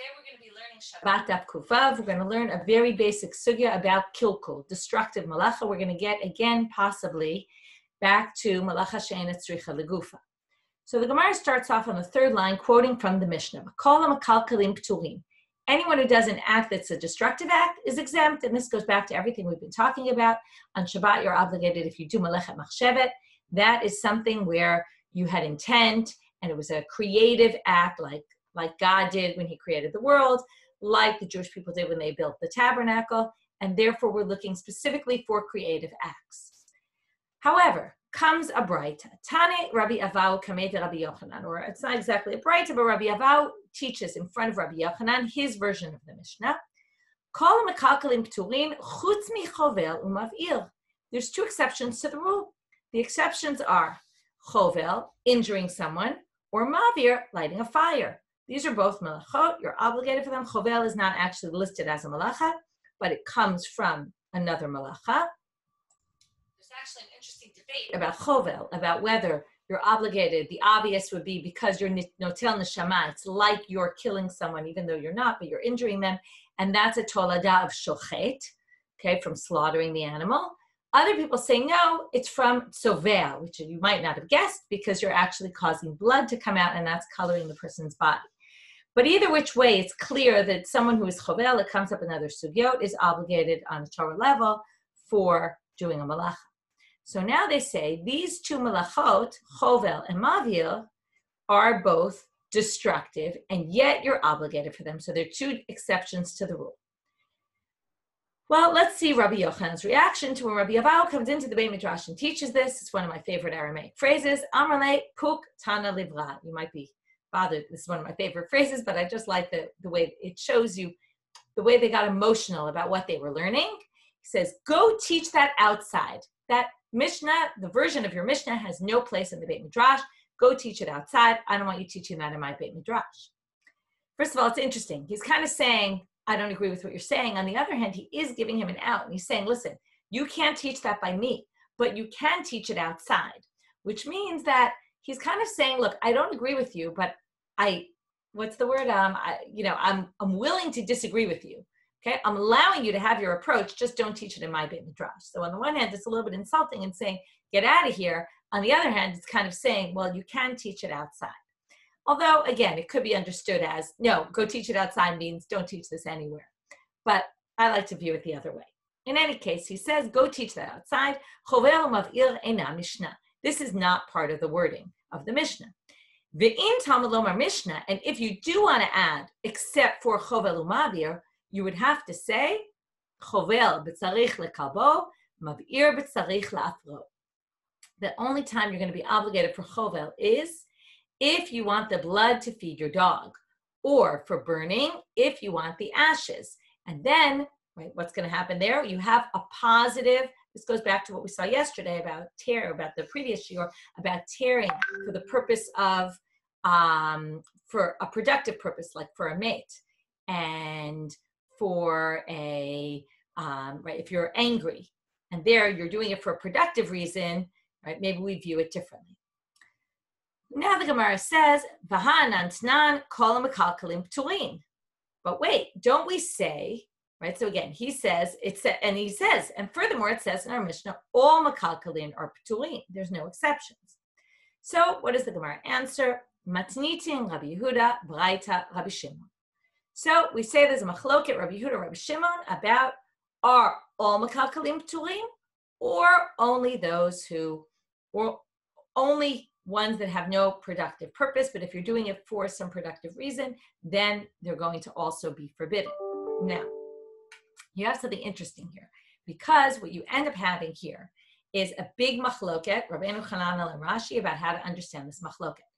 Today we're going to be learning Shabbat Daf Kuvav. We're going to learn a very basic sugya about kilkul, destructive malacha. We're going to get, again, possibly, back to malacha she'eina tzricha legufa. So the Gemara starts off on the third line, quoting from the Mishnah. Kol ha'makalkalim pturim. Anyone who does an act that's a destructive act is exempt, and this goes back to everything we've been talking about. On Shabbat, you're obligated if you do melechet machshevet. That is something where you had intent, and it was a creative act, like God did when he created the world, like the Jewish people did when they built the tabernacle, and therefore we're looking specifically for creative acts. However, comes a braita. Tane Rabbi Avau kamed Rabbi Yochanan, or it's not exactly a braita, but Rabbi Avau teaches in front of Rabbi Yochanan his version of the Mishnah. Kol mekalkalim pturin chutz michovel umavir. There's two exceptions to the rule. The exceptions are chovel, injuring someone, or mavir, lighting a fire. These are both melachot. You're obligated for them. Chovel is not actually listed as a malacha, but it comes from another malacha. There's actually an interesting debate about chovel, about whether you're obligated. The obvious would be because you're notel neshama. It's like you're killing someone, even though you're not, but you're injuring them. And that's a tolada of shochet, okay, from slaughtering the animal. Other people say, no, it's from sovel, which you might not have guessed because you're actually causing blood to come out and that's coloring the person's body. But either which way, it's clear that someone who is chovel, it comes up another sugyot, is obligated on a Torah level for doing a malacha. So now they say these two malachot, chovel and mavir, are both destructive, and yet you're obligated for them. So there are two exceptions to the rule. Well, let's see Rabbi Yochanan's reaction to when Rabbi Avau comes into the Beit Midrash and teaches this. It's one of my favorite Aramaic phrases. Amrle puk tana livra. You might be bothered. This is one of my favorite phrases, but I just like the way it shows you the way they got emotional about what they were learning. He says, go teach that outside. That Mishnah, the version of your Mishnah, has no place in the Beit Midrash. Go teach it outside. I don't want you teaching that in my Beit Midrash. First of all, it's interesting. He's kind of saying, I don't agree with what you're saying. On the other hand, he is giving him an out. And he's saying, listen, you can't teach that by me, but you can teach it outside, which means that he's kind of saying, look, I don't agree with you, but I'm willing to disagree with you. Okay, I'm allowing you to have your approach, just don't teach it in my Beit Midrash. So on the one hand, it's a little bit insulting and saying, get out of here. On the other hand, it's kind of saying, well, you can teach it outside. Although, again, it could be understood as, no, go teach it outside means don't teach this anywhere. But I like to view it the other way. In any case, he says, go teach that outside. Chovel umavir eina mishnah. This is not part of the wording of the Mishnah. Ve'im talmud lomar mishnah, and if you do want to add, except for chovel umavir, you would have to say, chovel b'tzarich lekalbo, mavir b'tzarich la'afro. The only time you're going to be obligated for chovel is if you want the blood to feed your dog, or for burning, if you want the ashes. And then, right, what's going to happen there? You have a positive, this goes back to what we saw yesterday about the previous shiur, about tearing for the purpose of, for a productive purpose, like for a mate, and for if you're angry, and there you're doing it for a productive reason, right, maybe we view it differently. Now the Gemara says, "V'hanantnan kol mekalkalim pturin." But wait, don't we say, right? So again, he says, and furthermore, it says in our Mishnah, all mekalkalin are pturin. There's no exceptions. So what does the Gemara answer? Matnitin Rabbi Yehuda, Braita Rabbi Shimon. So we say there's a machloket Rabbi Yehuda, Rabbi Shimon about are all mekalkalim pturin, or only those who, or only ones that have no productive purpose, but if you're doing it for some productive reason, then they're going to also be forbidden. Now, you have something interesting here, because what you end up having here is a big machloket, Rabbeinu Hananel and Rashi, about how to understand this machloket.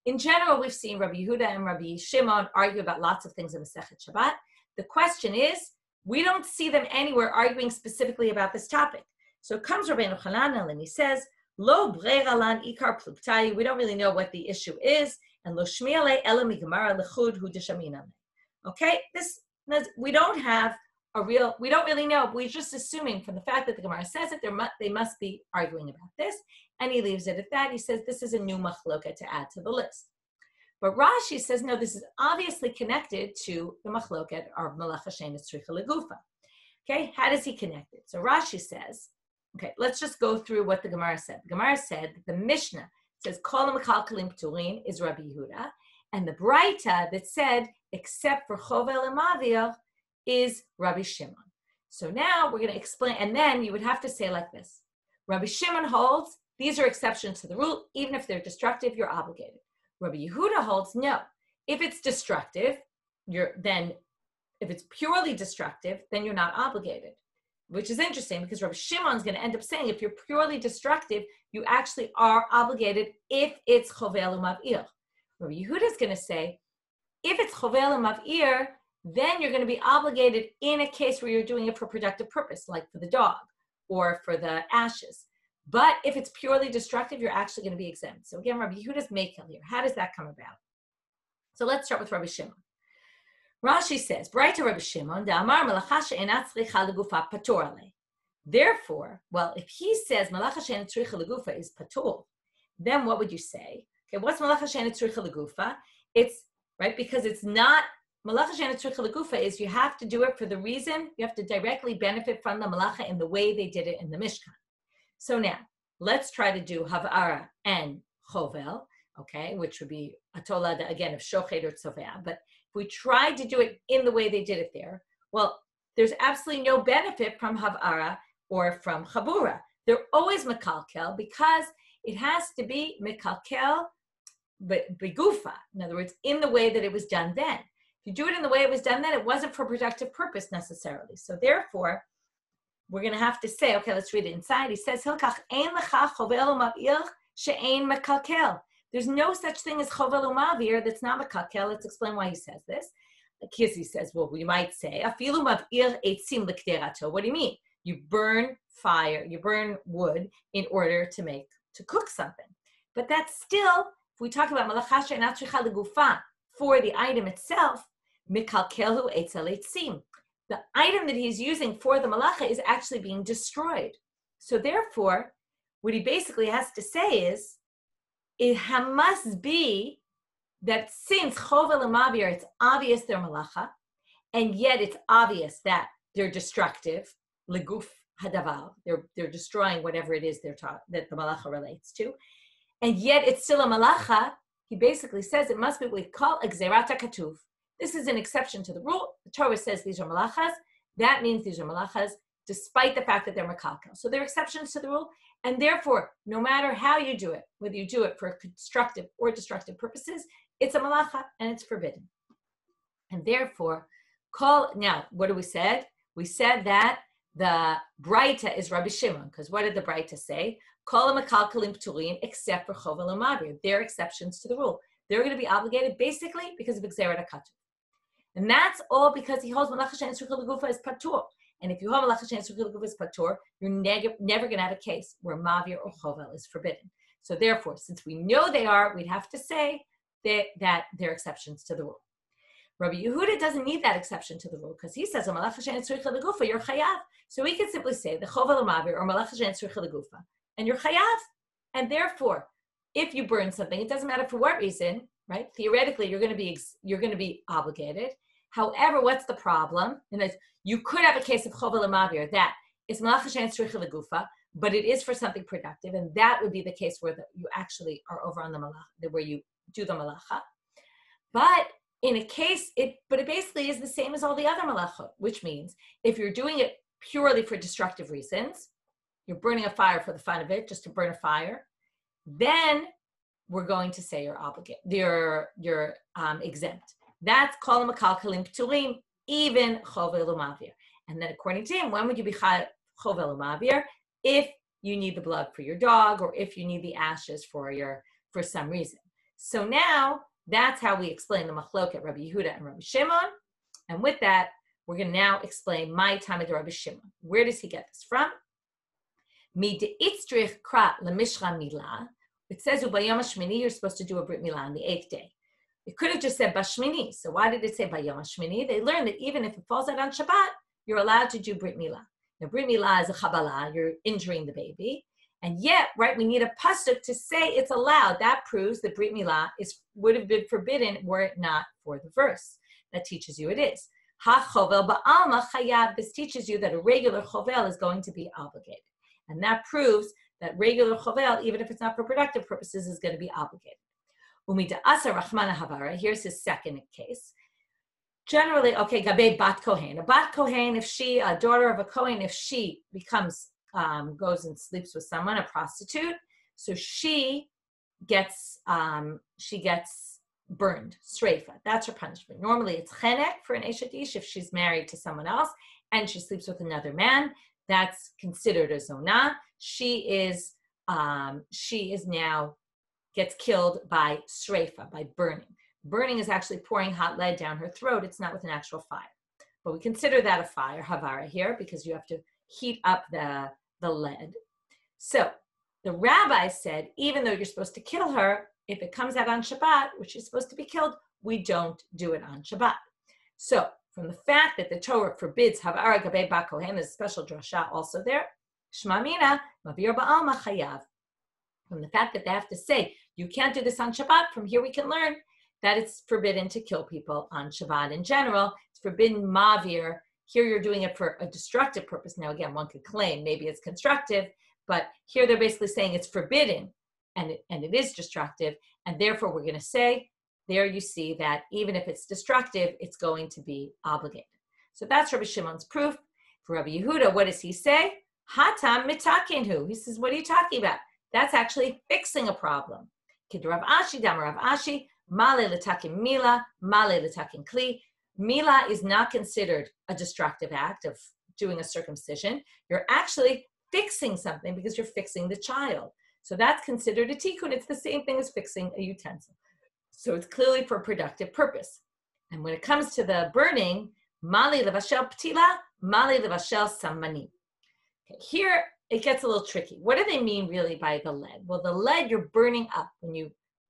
In general, we've seen Rabbi Yehuda and Rabbi Shimon argue about lots of things in Masechet Shabbat. The question is, we don't see them anywhere arguing specifically about this topic. So comes Rabbeinu Hananel and he says, Lo breira lan ikar pluktai. We don't really know what the issue is, and lo shmiale ela migamara lechud hu deshaminam. Okay, we don't really know. We're just assuming from the fact that the Gemara says it, they must be arguing about this, and he leaves it at that. He says this is a new machloket to add to the list. But Rashi says, no, this is obviously connected to the machloket or malacha she'eina tzricha legufa. Okay, how does he connect it? So Rashi says, okay, let's just go through what the Gemara said. The Gemara said that the Mishnah says, Kol ha'mekalkelim pturin is Rabbi Yehuda, and the Braita that said, except for chovel and mavir, is Rabbi Shimon. So now we're going to explain, and then you would have to say like this. Rabbi Shimon holds, these are exceptions to the rule, even if they're destructive, you're obligated. Rabbi Yehuda holds, no. If it's destructive, if it's purely destructive, then you're not obligated. Which is interesting because Rabbi Shimon is going to end up saying if you're purely destructive, you actually are obligated if it's chovel u'mav'ir. Rabbi Yehuda is going to say, if it's chovel u'mav'ir, then you're going to be obligated in a case where you're doing it for productive purpose, like for the dog or for the ashes. But if it's purely destructive, you're actually going to be exempt. So again, Rabbi Yehuda's makel here. How does that come about? So let's start with Rabbi Shimon. Rashi says, Braita Rabbi Shimon, Da'amar malacha she'ena tzricha legufa patur alei. Therefore, well, if he says malacha she'ena tzricha legufa is patur, then what would you say? Okay, what's malacha she'ena tzricha legufa? It's, right, because it's not, malacha she'ena tzricha legufa is you have to do it for the reason, you have to directly benefit from the malacha in the way they did it in the Mishkan. So now, let's try to do havara and chovel, okay, which would be a tolada, again, of shochet or tzovea, but if we tried to do it in the way they did it there, well, there's absolutely no benefit from havara or from chabura. They're always mekalkel because it has to be mekalkel begufa. In other words, in the way that it was done then. If you do it in the way it was done then, it wasn't for productive purpose necessarily. So therefore, we're going to have to say, okay, let's read it inside. He says, Hilkach ein lecha chovel u'mav'ir she'ein mekalkel. There's no such thing as chovel u'mavir that's not mekalkel. Let's explain why he says this. Because he says, well, we might say, afilu mav'ir eitzim l'kderato. What do you mean? You burn fire, you burn wood in order to cook something. But that's still, if we talk about malacha she'eina tzricha legufa for the item itself, mekalkelu eitzel eitzim. The item that he's using for the malacha is actually being destroyed. So therefore, what he basically has to say is, it must be that since chovel and mavir, it's obvious they're malacha, and yet it's obvious that they're destructive, leguf hadavar, they're destroying whatever it is that the malacha relates to, and yet it's still a malacha. He basically says it must be what we call a gzerat hakatuv. This is an exception to the rule. The Torah says these are malachas. That means these are malachas, despite the fact that they're mekalkel. So they're exceptions to the rule, and therefore, no matter how you do it, whether you do it for constructive or destructive purposes, it's a malacha and it's forbidden. And therefore, now, what do we said? We said that the Braita is Rabbi Shimon, because what did the Braita say? Kol ha'mekalkelim pturin, except for chovel u'mavir. They're exceptions to the rule. They're going to be obligated basically because of gzerat hakatuv. And that's all because he holds malacha she'eina tzricha legufa is patur. And if you hold malacha she'eina tzricha legufa is patur, you're never going to have a case where mavir or chovel is forbidden. So therefore, since we know they are, we'd have to say that they're exceptions to the rule. Rabbi Yehuda doesn't need that exception to the rule because he says, malacha she'eina tzricha legufa, you're chayav. So we can simply say the chovel mavir or malacha she'eina tzricha legufa, and you're chayav. And therefore, if you burn something, it doesn't matter for what reason, right? Theoretically, you're going to be obligated. However, what's the problem? And that you could have a case of chovel mavir that is malacha she'eina tzricha legufa, but it is for something productive, and that would be the case where you actually are over on the malacha, where you do the malacha. But in a case, it basically is the same as all the other malachot, which means if you're doing it purely for destructive reasons, you're burning a fire for the fun of it, just to burn a fire, then we're going to say you're obligated, you're exempt. That's kol ha'mekalkelim pturim, even chovel u'mavir. And then according to him, when would you be chovel u'mavir? If you need the blood for your dog, or if you need the ashes for some reason. So now that's how we explain the machloket Rabbi Yehuda and Rabbi Shimon. And with that, we're going to now explain my Talmid Rabbi Shimon. Where does he get this from? Mi de'itzrich kra lemishcha milah. It says ubayom hashmini, you're supposed to do a brit milah on the 8th day. It could have just said bashmini. So why did it say bayom hashmini? They learned that even if it falls out on Shabbat, you're allowed to do brit milah. Now, brit milah is a chabala, you're injuring the baby. And yet, right, we need a pasuk to say it's allowed. That proves that Brit Milah would have been forbidden were it not for the verse that teaches you it is. Ha chovel ba'alma chayav. This teaches you that a regular chovel is going to be obligated. And that proves that regular chovel, even if it's not for productive purposes, is going to be obligated. Umida asa rachmana havara. Here's his second case. Generally, okay, gabe bat kohen. A bat kohen, if she, a daughter of a kohen, if she becomes, goes and sleeps with someone, a prostitute, so she gets burned, streifa. That's her punishment. Normally, it's chenek for an eshet ish if she's married to someone else and she sleeps with another man. That's considered a zonah. She is now gets killed by streifa, by burning. Burning is actually pouring hot lead down her throat. It's not with an actual fire. But we consider that a fire, havara here, because you have to heat up the lead. So the rabbi said, even though you're supposed to kill her, if it comes out on Shabbat, which is supposed to be killed, we don't do it on Shabbat. So from the fact that the Torah forbids havara gabe ba kohen, there's a special drasha also there, shma mina, mavir ba'alma chayav. From the fact that they have to say, you can't do this on Shabbat, from here we can learn that it's forbidden to kill people on Shabbat in general. It's forbidden mavir. Here you're doing it for a destructive purpose. Now, again, one could claim maybe it's constructive, but here they're basically saying it's forbidden and it is destructive. And therefore, we're going to say, there you see that even if it's destructive, it's going to be obligated. So that's Rabbi Shimon's proof. For Rabbi Yehuda, what does he say? Hatam mitakinhu. He says, what are you talking about? That's actually fixing a problem. Kid Rav Ashi, Dam Rav Ashi, Male l'takin mila, male l'takin kli. Mila is not considered a destructive act of doing a circumcision. You're actually fixing something because you're fixing the child. So that's considered a tikkun. It's the same thing as fixing a utensil. So it's clearly for a productive purpose. And when it comes to the burning, mali levashel ptila, mali levashel samani. Okay, here it gets a little tricky. What do they mean really by the lead? Well, the lead you're burning up.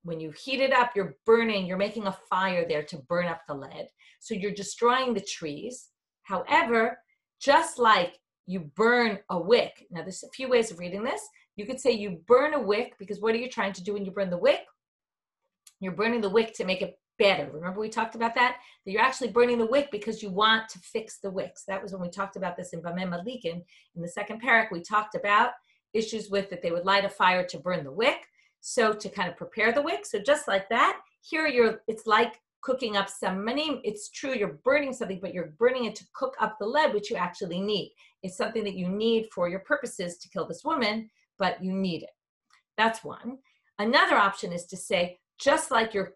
When you heat it up, you're burning, you're making a fire there to burn up the lead. So you're destroying the trees. However, just like you burn a wick, now there's a few ways of reading this. You could say you burn a wick because what are you trying to do when you burn the wick? You're burning the wick to make it better. Remember we talked about that? That you're actually burning the wick because you want to fix the wicks. That was when we talked about this in Bameh Malikin. In the second parak, we talked about issues with that they would light a fire to burn the wick. So to kind of prepare the wick. So just like that, here it's like cooking up some manim. It's true, you're burning something, but you're burning it to cook up the lead, which you actually need. It's something that you need for your purposes to kill this woman, but you need it. That's one. Another option is to say, just like you're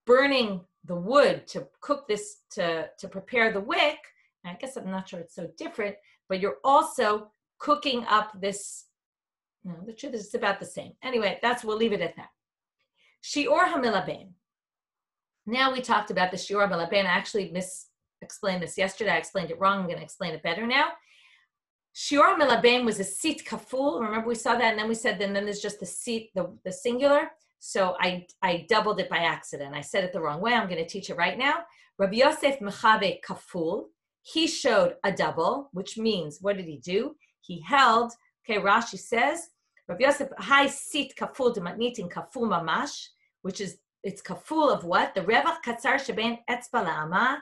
burning the wood to cook this, to prepare the wick, I guess I'm not sure it's so different, but you're also cooking up this. No, the truth is it's about the same. Anyway, we'll leave it at that. Shiur hamilaben. Now we talked about the shiur hamilaben. I actually explained this yesterday. I explained it wrong. I'm going to explain it better now. Shiur hamilaben was a sit kaful. Remember we saw that, and then we said then there's just the sit, the singular. So I doubled it by accident. I said it the wrong way. I'm going to teach it right now. Rabbi Yosef mechabe kaful. He showed a double, which means what did he do? He held. Okay, Rashi says, Rabbi Yosef, hai sit kaful dematnitin kaful mamash, which is, it's kaful of what? The revach katzar sheben etzba la'ama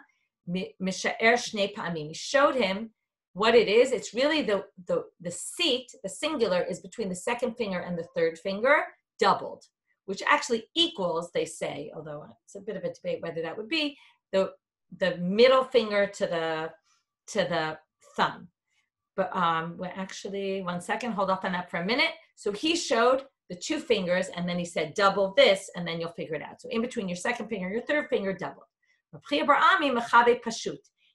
mishaer shnei pa'amim. He showed him what it is. It's really the seat, the singular, is between the second finger and the third finger, doubled, which actually equals, they say, although it's a bit of a debate whether that would be, the middle finger to the thumb. But actually, one second, hold off on that for a minute. So he showed the two fingers, and then he said, double this, and then you'll figure it out. So in between your second finger and your third finger, double.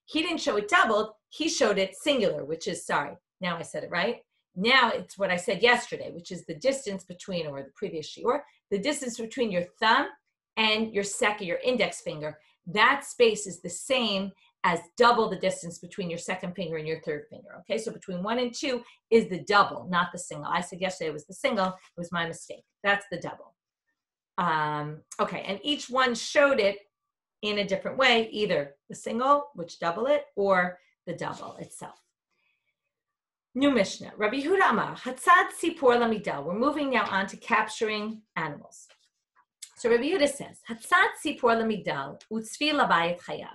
He didn't show it doubled, he showed it singular, which is, sorry, now I said it right. Now it's what I said yesterday, which is the distance between, or the previous shiur, the distance between your thumb and your index finger. That space is the same as double the distance between your second finger and your third finger. Okay, so between 1 and 2 is the double, not the single. I said yesterday it was the single. It was my mistake. That's the double. Okay, and each one showed it in a different way, either the single, which double it, or the double itself. New Mishnah. Rabbi Yehuda Amar, Hatzad Sipor Lamigdal. We're moving now on to capturing animals. So Rabbi Yehuda says, Hatzad Sipor Lamigdal, Utzvi Labayit Chayav.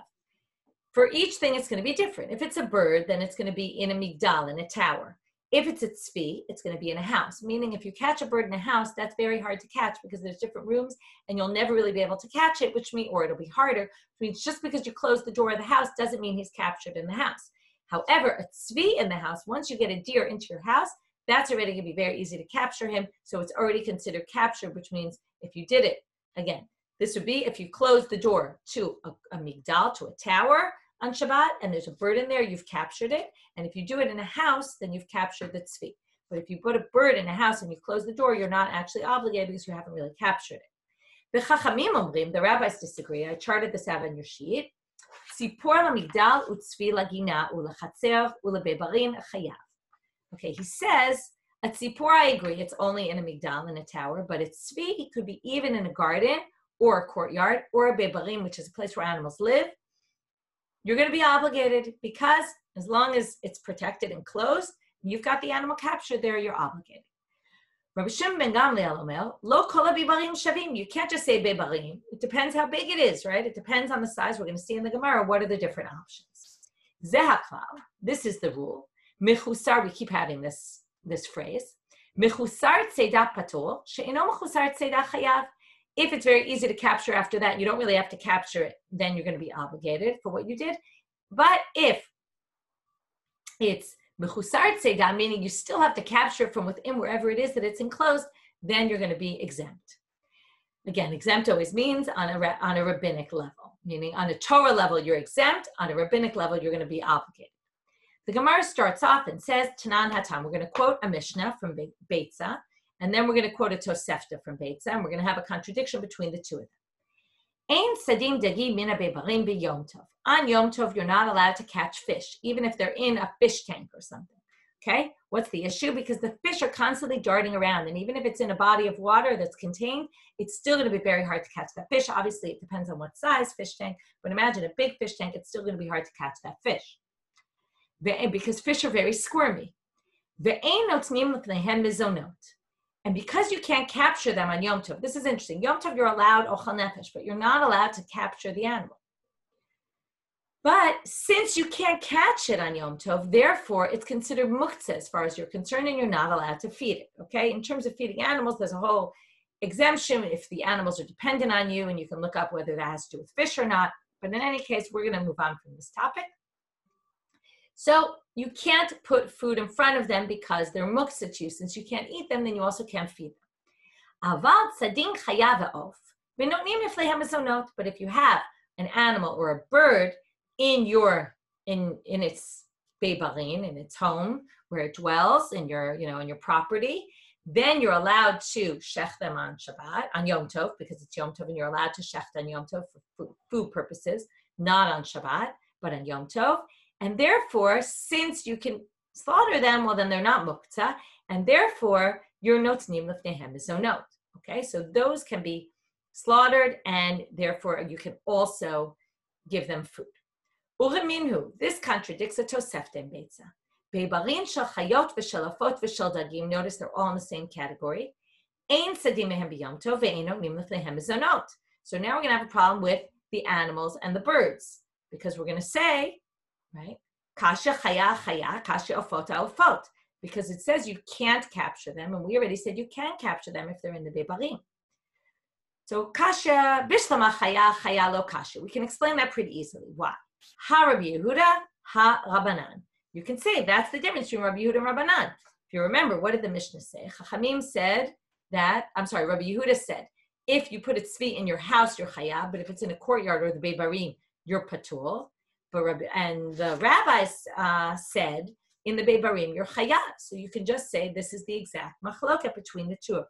For each thing, it's going to be different. If it's a bird, then it's going to be in a migdal, in a tower. If it's a tzvi, it's going to be in a house. Meaning, if you catch a bird in a house, that's very hard to catch because there's different rooms and you'll never really be able to catch it, or it'll be harder. Which means just because you close the door of the house doesn't mean he's captured in the house. However, a tzvi in the house, once you get a deer into your house, that's already going to be very easy to capture him. So it's already considered captured, which means if you did it, again, this would be if you close the door to a migdal, to a tower on Shabbat, and there's a bird in there, you've captured it. And if you do it in a house, then you've captured the tzvi. But if you put a bird in a house and you close the door, you're not actually obligated because you haven't really captured it. The Chachamim omrim, the rabbis disagree. I charted this out on your sheet. Sipor lamigdal utzvi lagina ulachatzer ulebebarim chayav. Okay, he says, a tzipor, I agree, it's only in a migdal, in a tower, but it's tzvi, it could be even in a garden or a courtyard or a bebarim, which is a place where animals live. You're going to be obligated because as long as it's protected and closed, you've got the animal captured there, you're obligated. Rabbi Shimon ben Gamliel omer, lo kol habibarim shavim. You can't just say bebarim. It depends how big it is, right? It depends on the size. We're going to see in the Gemara what are the different options. Zeh haklal. This is the rule. Mechusar, we keep having this phrase. Mechusar tzeidah patur, she'eno mechusar tzeidah chayav. If it's very easy to capture after that, you don't really have to capture it, then you're going to be obligated for what you did. But if it's mechusar tzeidah, meaning you still have to capture it from within wherever it is that it's enclosed, then you're going to be exempt. Again, exempt always means on a rabbinic level, meaning on a Torah level, you're exempt. On a rabbinic level, you're going to be obligated. The Gemara starts off and says, Tanan Hatam. We're going to quote a Mishnah from Beitza, and then we're going to quote a Tosefta from Beitza, and we're going to have a contradiction between the two of them. Ein sadim dagi mina bebarim be Yom Tov. On Yom Tov, you're not allowed to catch fish, even if they're in a fish tank or something. Okay? What's the issue? Because the fish are constantly darting around, and even if it's in a body of water that's contained, it's still going to be very hard to catch that fish. Obviously, it depends on what size fish tank, but imagine a big fish tank, it's still going to be hard to catch that fish. Because fish are very squirmy. And because you can't capture them on Yom Tov, this is interesting. Yom Tov, you're allowed ochal nefesh, but you're not allowed to capture the animal. But since you can't catch it on Yom Tov, therefore, it's considered muktzah as far as you're concerned, and you're not allowed to feed it, okay? In terms of feeding animals, there's a whole exemption if the animals are dependent on you, and you can look up whether that has to do with fish or not. But in any case, we're going to move on from this topic. So you can't put food in front of them because they're muktzah to you. Since you can't eat them, then you also can't feed them. But if you have an animal or a bird in its beibarin, in its home where it dwells, in your property, then you're allowed to shech them on Shabbat, on Yom Tov, because it's Yom Tov, and you're allowed to shech on Yom Tov for food purposes, not on Shabbat, but on Yom Tov. And therefore, since you can slaughter them, well, then they're not muktzah, and therefore, you're notnim lefnehem mizonot. Okay, so those can be slaughtered, and therefore, you can also give them food. Ureminhu, this contradicts a Tosefta in Beitza. Beibarin shel chayot v'shel afot v'shel dagim. Notice they're all in the same category. Ein sadim mehem b'yom tov ve'ein notnim lefnehem mizonot. So now we're going to have a problem with the animals and the birds, because we're going to say, right? Kasha chaya chaya, kasha ofota ofot, because it says you can't capture them, and we already said you can capture them if they're in the bebarim. So kasha bishlama chaya chaya lo kasha. We can explain that pretty easily. Why? Ha Rabbi Yehuda, ha Rabbanan. You can say that's the difference between Rabbi Yehuda and Rabbanan. If you remember, what did the Mishnah say? Chachamim said that, Rabbi Yehuda said, if you put a tzvi in your house, you're chaya, but if it's in a courtyard or the bebarim, you're patur. And the rabbis said, in the Beibarim, you're chaya. So you can just say this is the exact machloket between the two of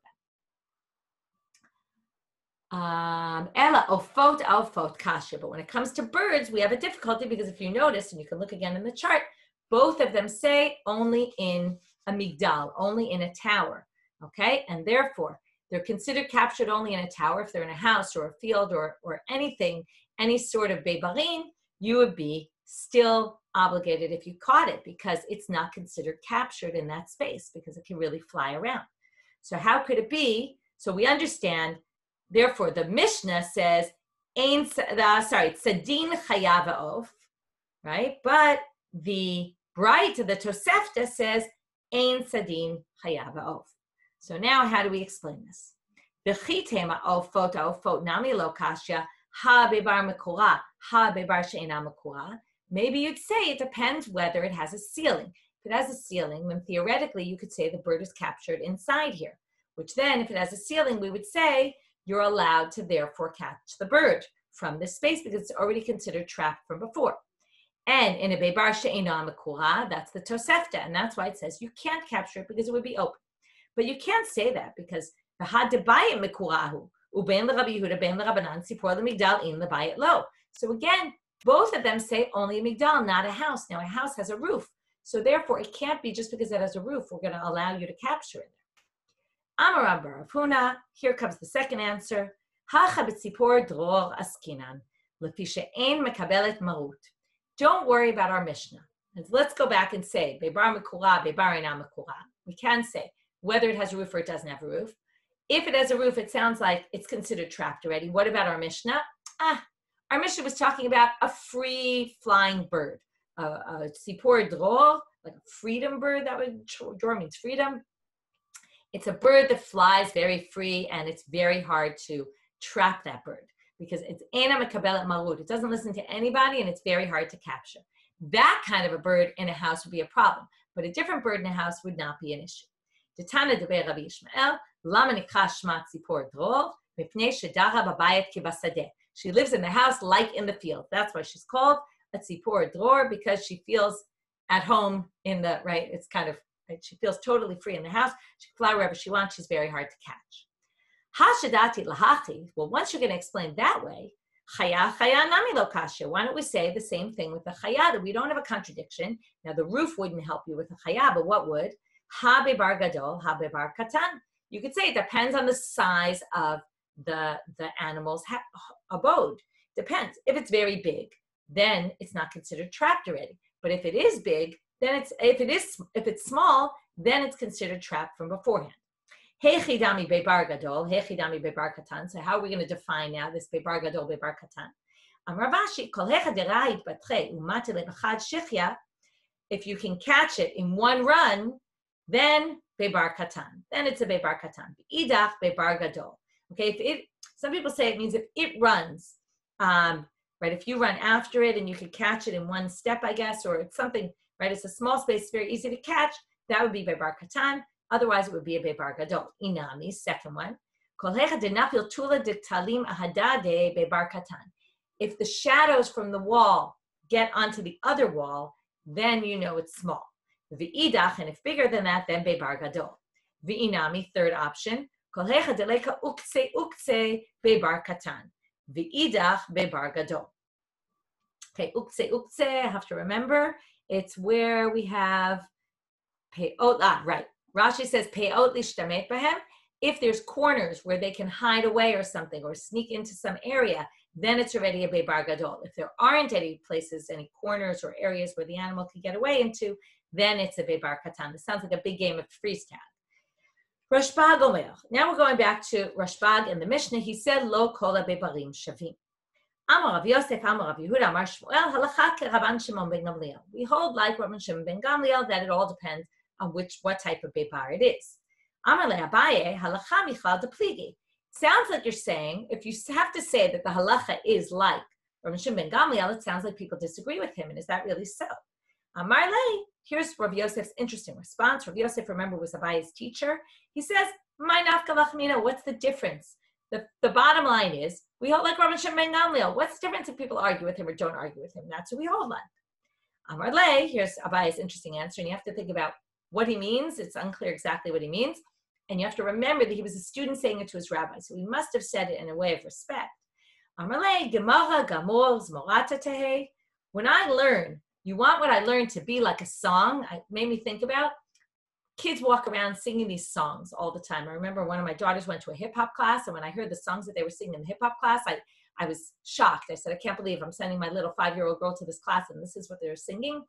them. Ela ofot kasha. But when it comes to birds, we have a difficulty because if you notice, and you can look again in the chart, both of them say only in a migdal, only in a tower. Okay? And therefore, they're considered captured only in a tower. If they're in a house or a field or anything, any sort of Beibarim, you would be still obligated if you caught it because it's not considered captured in that space because it can really fly around. So how could it be? So we understand, therefore, the Mishnah says, tzadin chayav ha'of, right? But the Braita, the Tosefta says, ein tzadin chayav ha'of. So now how do we explain this? V'chitem ha'ofot nami lo kashya, ha bebar mekura, ha bebar she'ena mekura. Maybe you'd say it depends whether it has a ceiling. If it has a ceiling, then theoretically you could say the bird is captured inside here, which then if it has a ceiling, we would say you're allowed to therefore catch the bird from this space because it's already considered trapped from before. And in a bebar she'ena mekura, that's the Tosefta, and that's why it says you can't capture it because it would be open. But you can't say that because the ha-debayit mekurahu, uben l'Rabbi Yehuda, ben l'Rabbanan, sipor l'migdal in l'bayit lo. So again, both of them say only a migdal, not a house. Now a house has a roof. So therefore it can't be just because it has a roof, we're going to allow you to capture it. Amar Rabbi Rav Huna, here comes the second answer. Hacha b'tzipor dror askinan, lefi she'en mekabelet marut. Don't worry about our Mishnah. Let's go back and say, bebar mekura, bebar eina mekura. We can say whether it has a roof or it doesn't have a roof. If it has a roof, it sounds like it's considered trapped already. What about our Mishnah? Our Mishnah was talking about a free flying bird, a tzipor dror, like a freedom bird. That would, dror means freedom. It's a bird that flies very free, and it's very hard to trap that bird because it's eina mekabelet marut. It doesn't listen to anybody, and it's very hard to capture. That kind of a bird in a house would be a problem, but a different bird in a house would not be an issue. Detana deber Rabbi Yishmael, lama nikra shma tzipor dror, mipnei shedara babayit ki basadeh. She lives in the house like in the field. That's why she's called a tzipor dror, because she feels at home in the, right, it's kind of, right, she feels totally free in the house. She can fly wherever she wants. She's very hard to catch. Hashadati lahachi, well, once you're going to explain that way, chaya nami lo kasha. Why don't we say the same thing with the chaya, that we don't have a contradiction. Now, the roof wouldn't help you with the chaya, but what would? Ha bebar gadol, ha bebar katan. You could say it depends on the size of the animal's abode. Depends. If it's very big, then it's not considered trapped already. But if it is big, then if it's small, then it's considered trapped from beforehand. Hechidami bebar gadol, hechidami bebar katan. So how are we going to define now this bebar gadol, bebar katan? Amravashi kol hechaderai batre umate lebachad shechya. If you can catch it in one run, then bebar katan. Then it's a bebar katan. Idach bebar gadol. Okay, some people say it means if it runs, right? If you run after it and you could catch it in one step, I guess, or it's something, right? It's a small space, very easy to catch. That would be bebar katan. Otherwise, it would be a bebar gadol. Inami, second one. If the shadows from the wall get onto the other wall, then you know it's small. V'idach, and if bigger than that, then bebar gadol. V'inami, third option. Ukse bebar katan. V'idach bebar gadol. Okay, ukse, I have to remember. It's where we have peot, right. Rashi says peot lishtamet bahem. If there's corners where they can hide away or something, or sneak into some area, then it's already a bebar gadol. If there aren't any places, any corners or areas where the animal can get away into, then it's a bebar katan. This sounds like a big game of freeze tag. Rashbag Omer. Now we're going back to Rashbag in the Mishnah. He said, Lo kol bebarim shavim. Amar Rav Yosef, Amar Rav Yehuda, Amar Shmuel, halacha keRabban Shimon ben Gamliel. We hold like Rabban Shimon ben Gamliel that it all depends on what type of bebar it is. Amar le Abaye, halacha michal depligi. Sounds like you're saying, if you have to say that the halacha is like Rabban Shimon ben Gamliel, it sounds like people disagree with him. And is that really so? Amar le, here's Rav Yosef's interesting response. Rav Yosef, remember, was Abaye's teacher. He says, "My nafka lachmina, what's the difference? The bottom line is, we hold like Rabban Shimon ben Gamliel. What's the difference if people argue with him or don't argue with him? That's what we hold like." Amar le, here's Abaye's interesting answer, and you have to think about what he means. It's unclear exactly what he means. And you have to remember that he was a student saying it to his rabbi, so he must have said it in a way of respect. Amar le, gemara gamor zmorata tehe. When I learn, you want what I learned to be like a song. It made me think about kids walk around singing these songs all the time. I remember one of my daughters went to a hip hop class, and when I heard the songs that they were singing in the hip hop class, I was shocked. I said, I can't believe I'm sending my little 5-year-old girl to this class and this is what they're singing.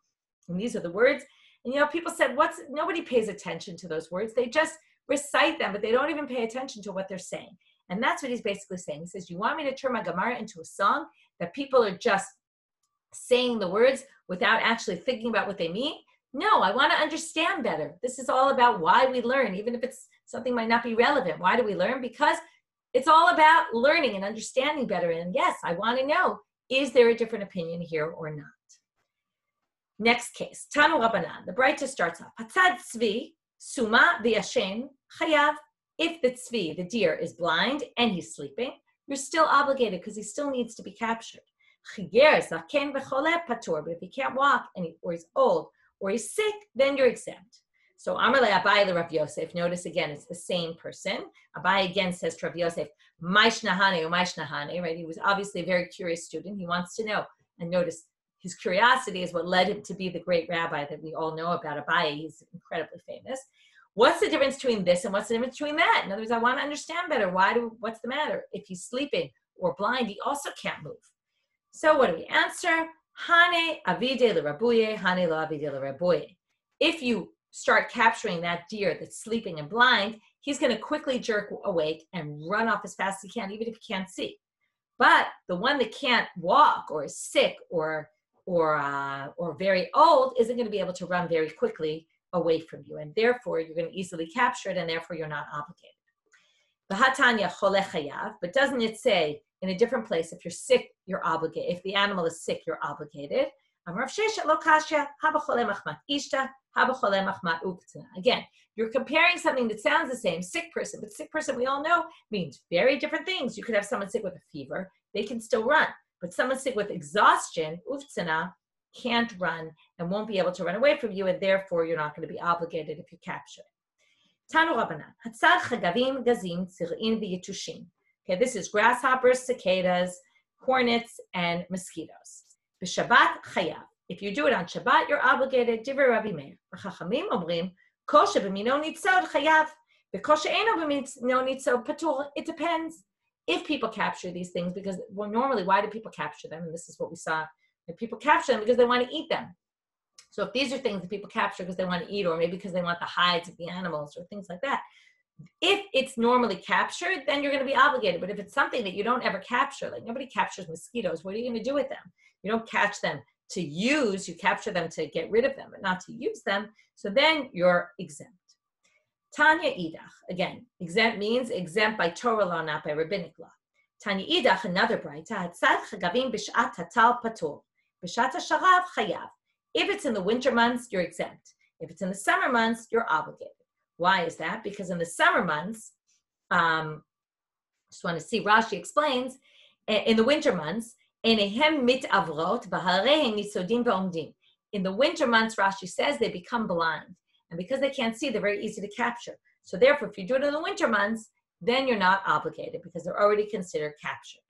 And these are the words. And, people said, nobody pays attention to those words. They just recite them, but they don't even pay attention to what they're saying. And that's what he's basically saying. He says, you want me to turn my Gemara into a song that people are just saying the words without actually thinking about what they mean? No, I want to understand better. This is all about why we learn, even if it's something might not be relevant. Why do we learn? Because it's all about learning and understanding better. And yes, I want to know, is there a different opinion here or not? Next case, Tanu Rabbanan. The Braita starts off, Hatzad Tzvi, Suma v'yashen chayav. If the tzvi, the deer, is blind and he's sleeping, you're still obligated because he still needs to be captured. Chiger zaken v'chole patur. But if he can't walk or he's old or he's sick, then you're exempt. So Amar le Abai le Rav Yosef. Notice again, it's the same person. Abai again says to Rav Yosef, Maish nahane or Maish nahane, right? He was obviously a very curious student. He wants to know. And notice his curiosity is what led him to be the great rabbi that we all know about. Abai, he's incredibly famous. What's the difference between this and what's the difference between that? In other words, I want to understand better. What's the matter? If he's sleeping or blind, he also can't move. So what do we answer? Hane avide le rabuye, hane lo avide le rabuye. If you start capturing that deer that's sleeping and blind, he's going to quickly jerk awake and run off as fast as he can, even if he can't see. But the one that can't walk or is sick or very old isn't going to be able to run very quickly away from you, and therefore you're going to easily capture it, and therefore you're not obligated. V'hatanya chole chayav, but doesn't it say in a different place, if you're sick, you're obligated. If the animal is sick, you're obligated. Again, you're comparing something that sounds the same, sick person, but sick person we all know means very different things. You could have someone sick with a fever, they can still run, but someone sick with exhaustion, uftzana, can't run and won't be able to run away from you, and therefore you're not going to be obligated if you capture it. Tanu Rabbanan, Hatzad chagavim gazim tzir'in v'yetushin. Okay, this is grasshoppers, cicadas, hornets, and mosquitoes. B'Shabbat chayav. If you do it on Shabbat, you're obligated. Divrei Rabbi Meir. Chachamim omrim kol sheb'mino nitzod chayav, v'kol she'eino b'mino nitzod patur. It depends if people capture these things, because normally, why do people capture them? And this is what we saw. People capture them because they want to eat them. So if these are things that people capture because they want to eat, or maybe because they want the hides of the animals or things like that, if it's normally captured, then you're going to be obligated. But if it's something that you don't ever capture, like nobody captures mosquitoes, what are you going to do with them? You don't catch them to use, you capture them to get rid of them, but not to use them. So then you're exempt. Tanya idach, again, exempt means exempt by Torah law, not by rabbinic law. Tanya idach, another braita, hatzad chagavim b'shat hatal patur. B'shat hasharav chayav. If it's in the winter months, you're exempt. If it's in the summer months, you're obligated. Why is that? Because in the summer months, just want to see, Rashi explains, in the winter months, in the winter months, Rashi says they become blind. And because they can't see, they're very easy to capture. So therefore, if you do it in the winter months, then you're not obligated because they're already considered captured.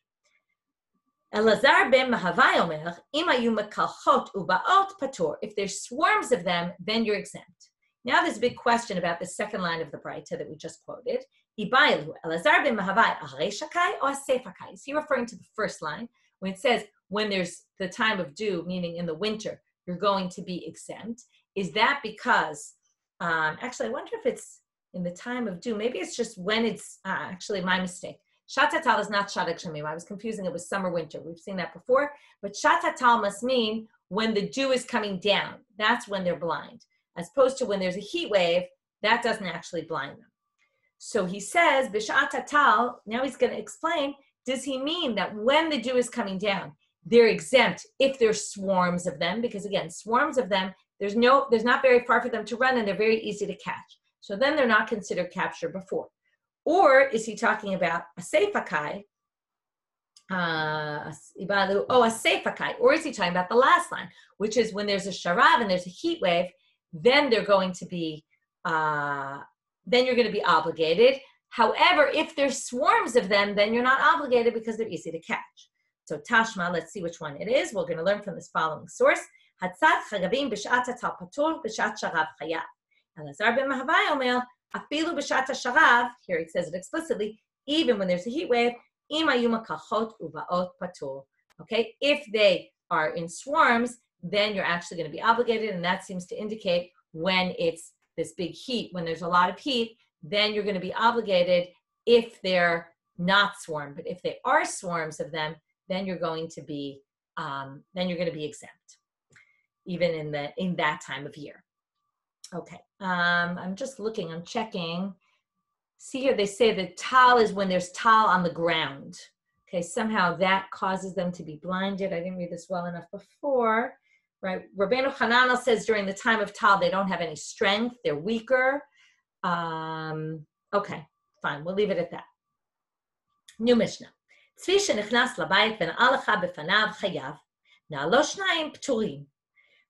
Elazar ben Mahavai omer, im hayu mekalchot ubaot patur. If there's swarms of them, then you're exempt. Now there's a big question about the second line of the Braita that we just quoted. Ibailu, Elazar ben Mahavai, aharei shakai or sefakai? Is he referring to the first line when it says when there's the time of dew, meaning in the winter, you're going to be exempt? Is that because, actually, I wonder if it's in the time of dew. Maybe it's just when it's, actually my mistake. Shatatal is not Shadak Shamim. I was confusing it with summer, winter. We've seen that before. But Shatatal must mean when the dew is coming down. That's when they're blind. As opposed to when there's a heat wave, that doesn't actually blind them. So he says, B'Shatatal, now he's going to explain, does he mean that when the dew is coming down, they're exempt if there's swarms of them? Because again, swarms of them, there's not very far for them to run and they're very easy to catch. So then they're not considered captured before. Or is he talking about a seifakai? A seifakai. Or is he talking about the last line, which is when there's a sharav and there's a heat wave, then they're going to be, then you're going to be obligated. However, if there's swarms of them, then you're not obligated because they're easy to catch. So Tashma, let's see which one it is. We're going to learn from this following source. Hatzad chagavim b'shat hatal patur b'shat sharav chayav. Elazar ben Mahavai omer, afilu b'shat hasharav, here it says it explicitly, even when there's a heat wave, Okay, if they are in swarms, then you're actually going to be obligated, and that seems to indicate when it's this big heat, when there's a lot of heat, then you're going to be obligated if they're not swarm. But if they are swarms of them, then you're going to be exempt, even in that time of year. Okay, I'm just looking, I'm checking. See here, they say that tal is when there's tal on the ground. Okay, somehow that causes them to be blinded. I didn't read this well enough before, right? Rabbeinu Hananel says during the time of tal, they don't have any strength, they're weaker. Okay, fine, we'll leave it at that. New Mishnah. Tzvi shenichnas labayit v'na'alacha b'fanav chayav, na'alo shnayim p'turim.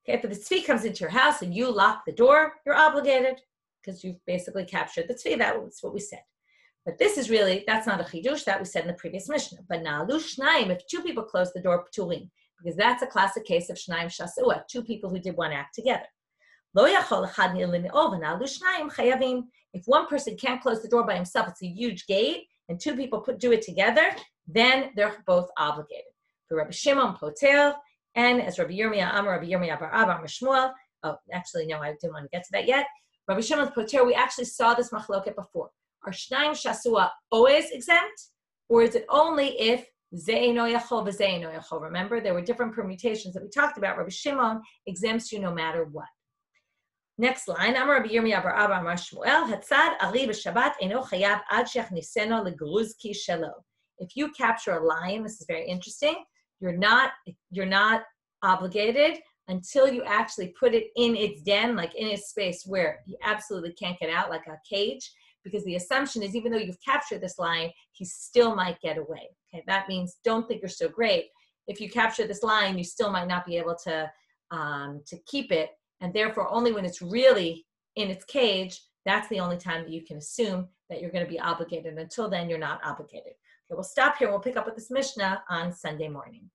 Okay, if the tzvi comes into your house and you lock the door, you're obligated because you've basically captured the tzvi. That's what we said. But this is really, that's not a chidush, that we said in the previous Mishnah. But na'alu shnayim, if two people close the door, p'turim, because that's a classic case of shnayim shasua, two people who did one act together. Lo yachol echad ni'ol v'na'alu shnayim chayavim. If one person can't close the door by himself, it's a huge gate, and two people do it together, then they're both obligated. For Rabbi Shimon poter, and as Rabbi Yirmiyah Amar, Rabbi Yirmiyah Bar Abba, Amar Shmuel, oh, actually, no, I didn't want to get to that yet. Rabbi Shimon's poter, we actually saw this machloket before. Are shnayim shasua always exempt, or is it only if ze'eno yachol v'ze'eno yachol? Remember, there were different permutations that we talked about. Rabbi Shimon exempts you no matter what. Next line, Amar Rabbi Yirmiyah Bar Abba, Amar Shmuel, Hatzad ari b'Shabbat eno chayav ad shechniseno legruzki shelo. If you capture a lion, this is very interesting, you're not obligated until you actually put it in its den, like in its space where he absolutely can't get out, like a cage, because the assumption is even though you've captured this lion, he still might get away. Okay, that means don't think you're so great. If you capture this lion, you still might not be able to keep it, and therefore only when it's really in its cage, that's the only time that you can assume that you're going to be obligated. Until then, you're not obligated. Okay, we'll stop here. We'll pick up with this Mishnah on Sunday morning.